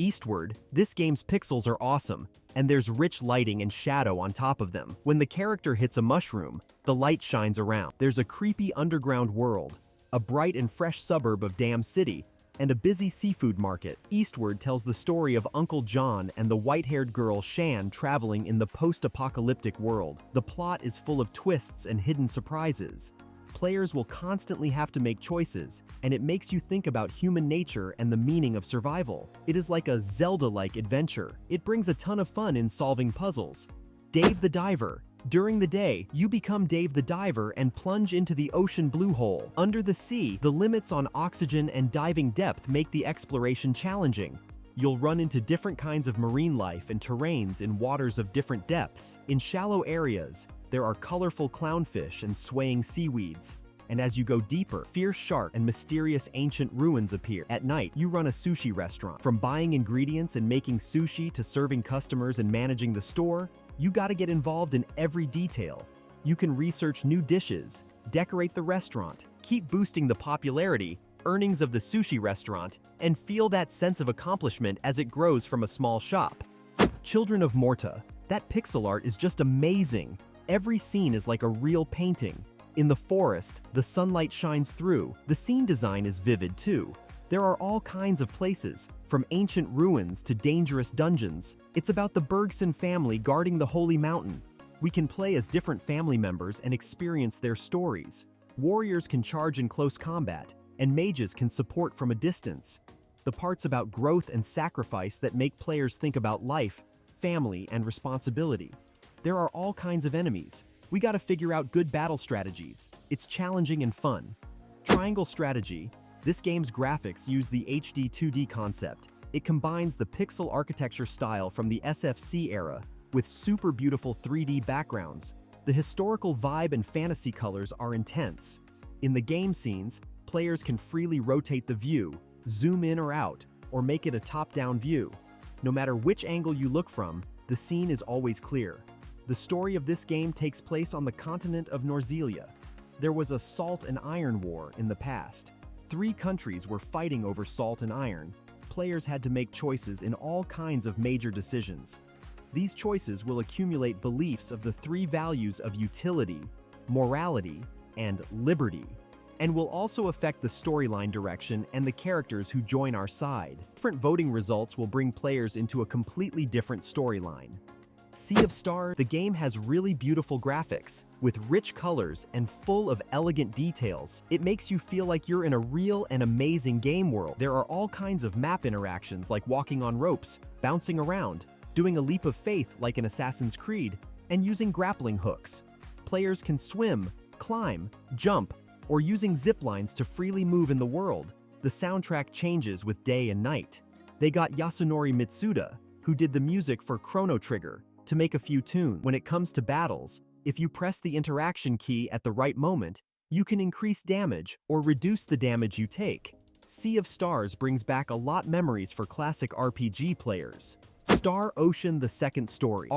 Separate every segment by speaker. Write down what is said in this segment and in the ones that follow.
Speaker 1: Eastward, this game's pixels are awesome, and there's rich lighting and shadow on top of them. When the character hits a mushroom, the light shines around. There's a creepy underground world, a bright and fresh suburb of Dam City, and a busy seafood market. Eastward tells the story of Uncle John and the white-haired girl Shan traveling in the post-apocalyptic world. The plot is full of twists and hidden surprises. Players will constantly have to make choices, and it makes you think about human nature and the meaning of survival. It is like a Zelda-like adventure. It brings a ton of fun in solving puzzles. Dave the Diver. During the day, you become Dave the Diver and plunge into the ocean blue hole. Under the sea, the limits on oxygen and diving depth make the exploration challenging. You'll run into different kinds of marine life and terrains in waters of different depths. In shallow areas, there are colorful clownfish and swaying seaweeds. And as you go deeper, fierce shark and mysterious ancient ruins appear. At night, you run a sushi restaurant. From buying ingredients and making sushi to serving customers and managing the store, you gotta get involved in every detail. You can research new dishes, decorate the restaurant, keep boosting the popularity, earnings of the sushi restaurant, and feel that sense of accomplishment as it grows from a small shop. Children of Morta. That pixel art is just amazing. Every scene is like a real painting. In the forest, the sunlight shines through. The scene design is vivid too. There are all kinds of places, from ancient ruins to dangerous dungeons. It's about the Bergson family guarding the Holy Mountain. We can play as different family members and experience their stories. Warriors can charge in close combat, and mages can support from a distance. The parts about growth and sacrifice that make players think about life, family, and responsibility. There are all kinds of enemies. We gotta figure out good battle strategies. It's challenging and fun. Triangle strategy. This game's graphics use the HD 2D concept. It combines the pixel architecture style from the SFC era with super beautiful 3D backgrounds. The historical vibe and fantasy colors are intense. In the game scenes, players can freely rotate the view, zoom in or out, or make it a top-down view. No matter which angle you look from, the scene is always clear. The story of this game takes place on the continent of Norzelia. There was a salt and iron war in the past. 3 countries were fighting over salt and iron. Players had to make choices in all kinds of major decisions. These choices will accumulate beliefs of the 3 values of utility, morality, and liberty, and will also affect the storyline direction and the characters who join our side. Different voting results will bring players into a completely different storyline. Sea of Stars. The game has really beautiful graphics, with rich colors and full of elegant details. It makes you feel like you're in a real and amazing game world. There are all kinds of map interactions like walking on ropes, bouncing around, doing a leap of faith like in Assassin's Creed, and using grappling hooks. Players can swim, climb, jump, or using zip lines to freely move in the world. The soundtrack changes with day and night. They got Yasunori Mitsuda, who did the music for Chrono Trigger, to make a few tunes. When it comes to battles, if you press the interaction key at the right moment, you can increase damage or reduce the damage you take. Sea of Stars brings back a lot memories for classic RPG players. Star Ocean: The Second Story.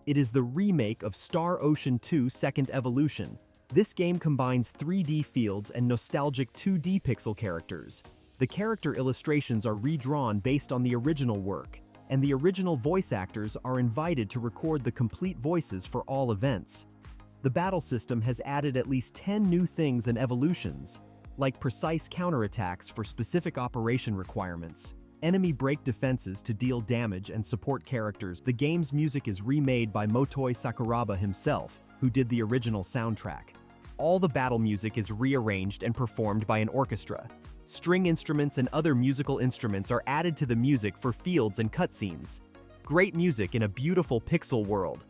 Speaker 1: It is the remake of Star Ocean 2: Second Evolution. This game combines 3D fields and nostalgic 2D pixel characters. The character illustrations are redrawn based on the original work, and the original voice actors are invited to record the complete voices for all events. The battle system has added at least 10 new things and evolutions, like precise counterattacks for specific operation requirements, enemy break defenses to deal damage and support characters. The game's music is remade by Motoi Sakuraba himself, who did the original soundtrack. All the battle music is rearranged and performed by an orchestra. String instruments and other musical instruments are added to the music for fields and cutscenes. Great music in a beautiful pixel world.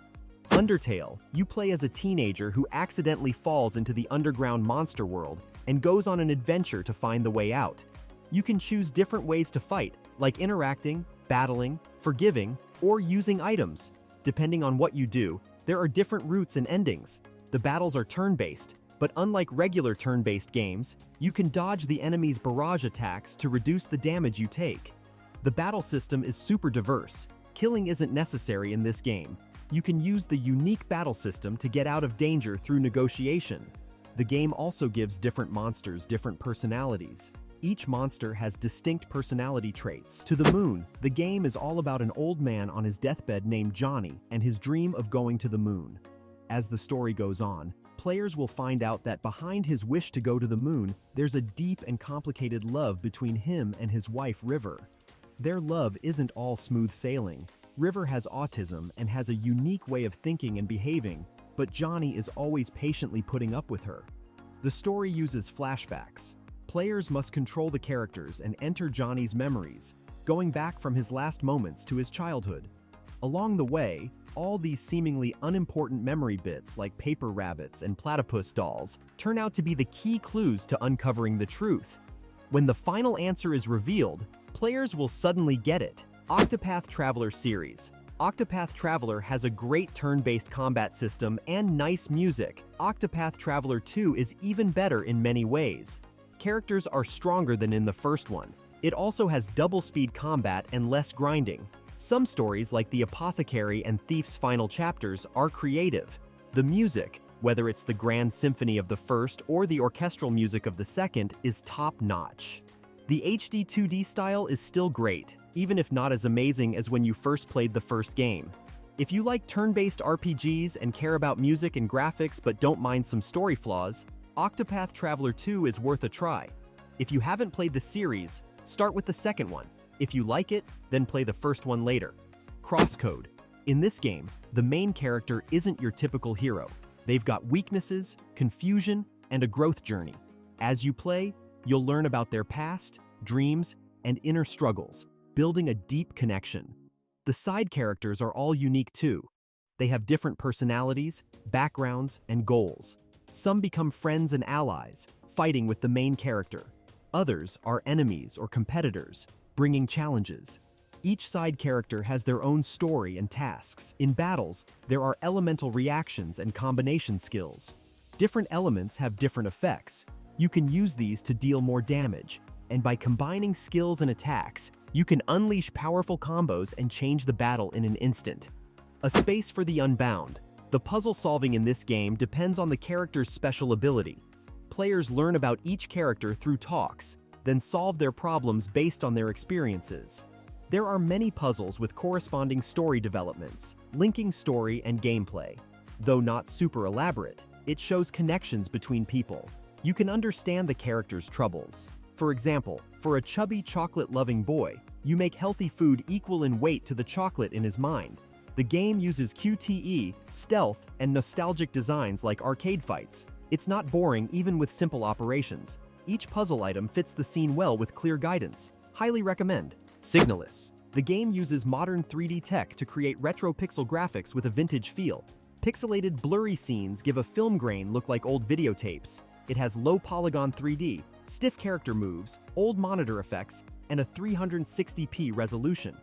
Speaker 1: Undertale. You play as a teenager who accidentally falls into the underground monster world and goes on an adventure to find the way out. You can choose different ways to fight, like interacting, battling, forgiving, or using items. Depending on what you do, there are different routes and endings. The battles are turn-based, but unlike regular turn-based games, you can dodge the enemy's barrage attacks to reduce the damage you take. The battle system is super diverse. Killing isn't necessary in this game. You can use the unique battle system to get out of danger through negotiation. The game also gives different monsters different personalities. Each monster has distinct personality traits. To the Moon, the game is all about an old man on his deathbed named Johnny and his dream of going to the moon. As the story goes on, players will find out that behind his wish to go to the moon, there's a deep and complicated love between him and his wife, River. Their love isn't all smooth sailing. River has autism and has a unique way of thinking and behaving, but Johnny is always patiently putting up with her. The story uses flashbacks. Players must control the characters and enter Johnny's memories, going back from his last moments to his childhood. Along the way, all these seemingly unimportant memory bits like paper rabbits and platypus dolls turn out to be the key clues to uncovering the truth. When the final answer is revealed, players will suddenly get it. Octopath Traveler series. Octopath Traveler has a great turn-based combat system and nice music. Octopath Traveler 2 is even better in many ways. Characters are stronger than in the first one. It also has double-speed combat and less grinding. Some stories, like the Apothecary and Thief's final chapters, are creative. The music, whether it's the grand symphony of the first or the orchestral music of the second, is top-notch. The HD 2D style is still great, even if not as amazing as when you first played the first game. If you like turn-based RPGs and care about music and graphics but don't mind some story flaws, Octopath Traveler 2 is worth a try. If you haven't played the series, start with the second one. If you like it, then play the first one later. Crosscode. In this game, the main character isn't your typical hero. They've got weaknesses, confusion, and a growth journey. As you play, you'll learn about their past, dreams, and inner struggles, building a deep connection. The side characters are all unique too. They have different personalities, backgrounds, and goals. Some become friends and allies, fighting with the main character. Others are enemies or competitors, bringing challenges. Each side character has their own story and tasks. In battles, there are elemental reactions and combination skills. Different elements have different effects. You can use these to deal more damage, and by combining skills and attacks, you can unleash powerful combos and change the battle in an instant. A space for the Unbound. The puzzle solving in this game depends on the character's special ability. Players learn about each character through talks, then solve their problems based on their experiences. There are many puzzles with corresponding story developments, linking story and gameplay. Though not super elaborate, it shows connections between people. You can understand the character's troubles. For example, for a chubby chocolate-loving boy, you make healthy food equal in weight to the chocolate in his mind. The game uses QTE, stealth, and nostalgic designs like arcade fights. It's not boring even with simple operations. Each puzzle item fits the scene well with clear guidance. Highly recommend. Signalis. The game uses modern 3D tech to create retro pixel graphics with a vintage feel. Pixelated, blurry scenes give a film grain look like old videotapes. It has low polygon 3D, stiff character moves, old monitor effects, and a 360p resolution.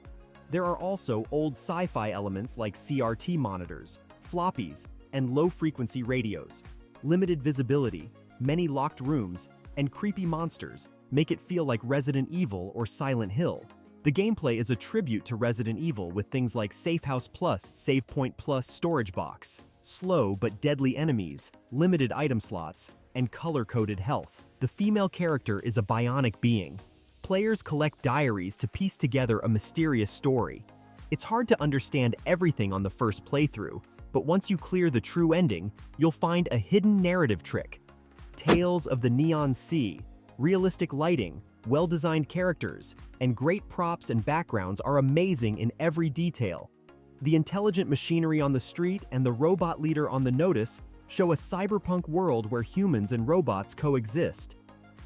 Speaker 1: There are also old sci-fi elements like CRT monitors, floppies, and low-frequency radios. Limited visibility, many locked rooms, and creepy monsters make it feel like Resident Evil or Silent Hill. The gameplay is a tribute to Resident Evil with things like Safe House Plus, Save Point Plus storage box, slow but deadly enemies, limited item slots, and color-coded health. The female character is a bionic being. Players collect diaries to piece together a mysterious story. It's hard to understand everything on the first playthrough, but once you clear the true ending, you'll find a hidden narrative trick. Tales of the Neon Sea, realistic lighting, well-designed characters, and great props and backgrounds are amazing in every detail. The intelligent machinery on the street and the robot leader on the notice show a cyberpunk world where humans and robots coexist.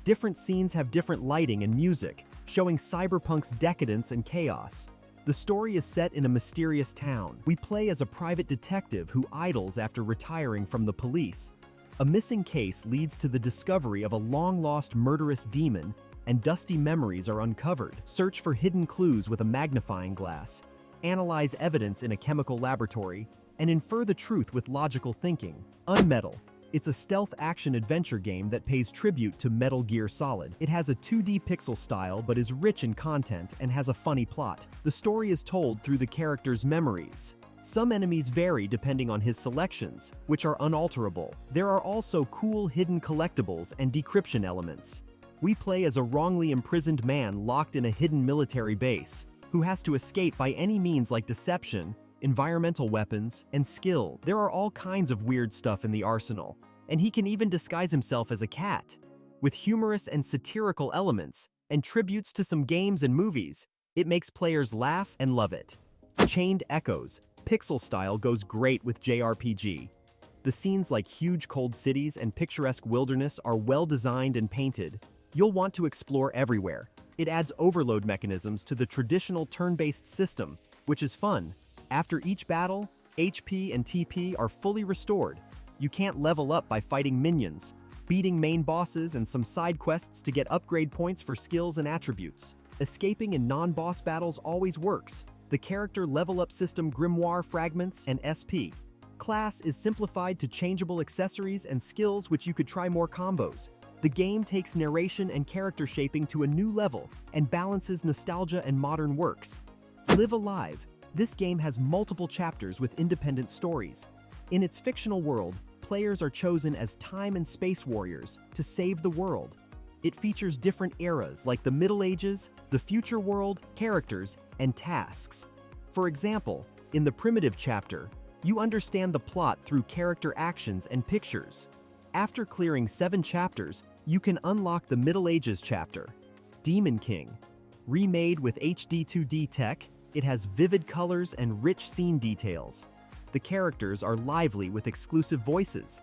Speaker 1: Different scenes have different lighting and music, showing cyberpunk's decadence and chaos. The story is set in a mysterious town. We play as a private detective who idles after retiring from the police. A missing case leads to the discovery of a long-lost murderous demon, and dusty memories are uncovered. Search for hidden clues with a magnifying glass, analyze evidence in a chemical laboratory, and infer the truth with logical thinking. Unmetal. It's a stealth action-adventure game that pays tribute to Metal Gear Solid. It has a 2D pixel style but is rich in content and has a funny plot. The story is told through the character's memories. Some enemies vary depending on his selections, which are unalterable. There are also cool hidden collectibles and decryption elements. We play as a wrongly imprisoned man locked in a hidden military base, who has to escape by any means like deception, environmental weapons, and skill. There are all kinds of weird stuff in the arsenal, and he can even disguise himself as a cat. With humorous and satirical elements, and tributes to some games and movies, it makes players laugh and love it. Chained Echoes, pixel style goes great with JRPG. The scenes like huge cold cities and picturesque wilderness are well designed and painted. You'll want to explore everywhere. It adds overload mechanisms to the traditional turn-based system, which is fun. After each battle, HP and TP are fully restored. You can't level up by fighting minions, beating main bosses and some side quests to get upgrade points for skills and attributes. Escaping in non-boss battles always works. The character level-up system Grimoire Fragments and SP. Class is simplified to changeable accessories and skills which you could try more combos. The game takes narration and character shaping to a new level and balances nostalgia and modern works. Live Alive. This game has multiple chapters with independent stories. In its fictional world, players are chosen as time and space warriors to save the world. It features different eras like the Middle Ages, the future world, characters, and tasks. For example, in the primitive chapter, you understand the plot through character actions and pictures. After clearing 7 chapters, you can unlock the Middle Ages chapter. Demon King. Remade with HD 2D tech, it has vivid colors and rich scene details. The characters are lively with exclusive voices.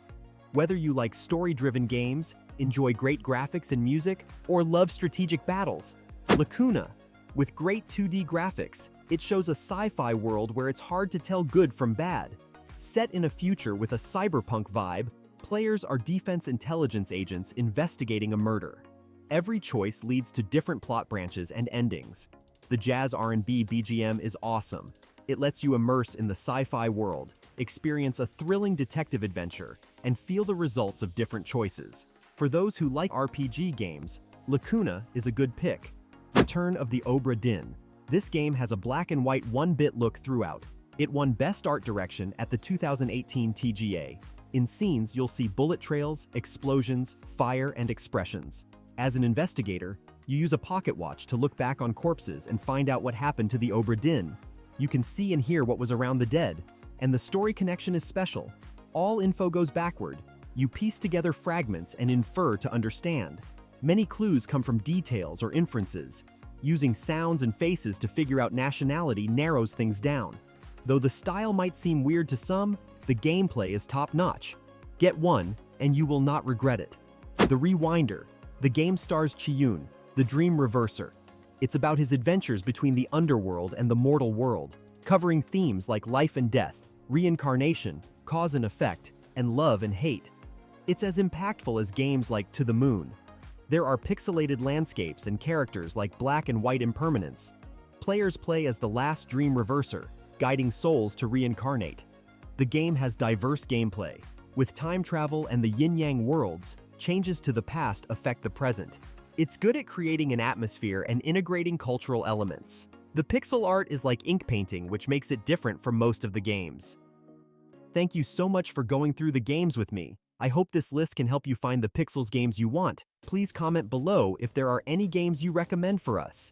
Speaker 1: Whether you like story-driven games, enjoy great graphics and music, or love strategic battles, Lacuna. With great 2D graphics, it shows a sci-fi world where it's hard to tell good from bad. Set in a future with a cyberpunk vibe, players are defense intelligence agents investigating a murder. Every choice leads to different plot branches and endings. The jazz R&B BGM is awesome. It lets you immerse in the sci-fi world, experience a thrilling detective adventure, and feel the results of different choices. For those who like RPG games, Lacuna is a good pick. Return of the Obra Dinn. This game has a black and white 1-bit look throughout. It won Best Art Direction at the 2018 TGA. In scenes, you'll see bullet trails, explosions, fire, and expressions. As an investigator, you use a pocket watch to look back on corpses and find out what happened to the Obra Dinn. You can see and hear what was around the dead, and the story connection is special. All info goes backward. You piece together fragments and infer to understand. Many clues come from details or inferences. Using sounds and faces to figure out nationality narrows things down. Though the style might seem weird to some, the gameplay is top-notch. Get one, and you will not regret it. The Rewinder. The game stars Chiyun, the Dream Reverser. It's about his adventures between the underworld and the mortal world, covering themes like life and death, reincarnation, cause and effect, and love and hate. It's as impactful as games like To the Moon. There are pixelated landscapes and characters like black and white impermanence. Players play as the last Dream Reverser, guiding souls to reincarnate. The game has diverse gameplay. With time travel and the yin-yang worlds, changes to the past affect the present. It's good at creating an atmosphere and integrating cultural elements. The pixel art is like ink painting, which makes it different from most of the games. Thank you so much for going through the games with me. I hope this list can help you find the Pixels games you want. Please comment below if there are any games you recommend for us.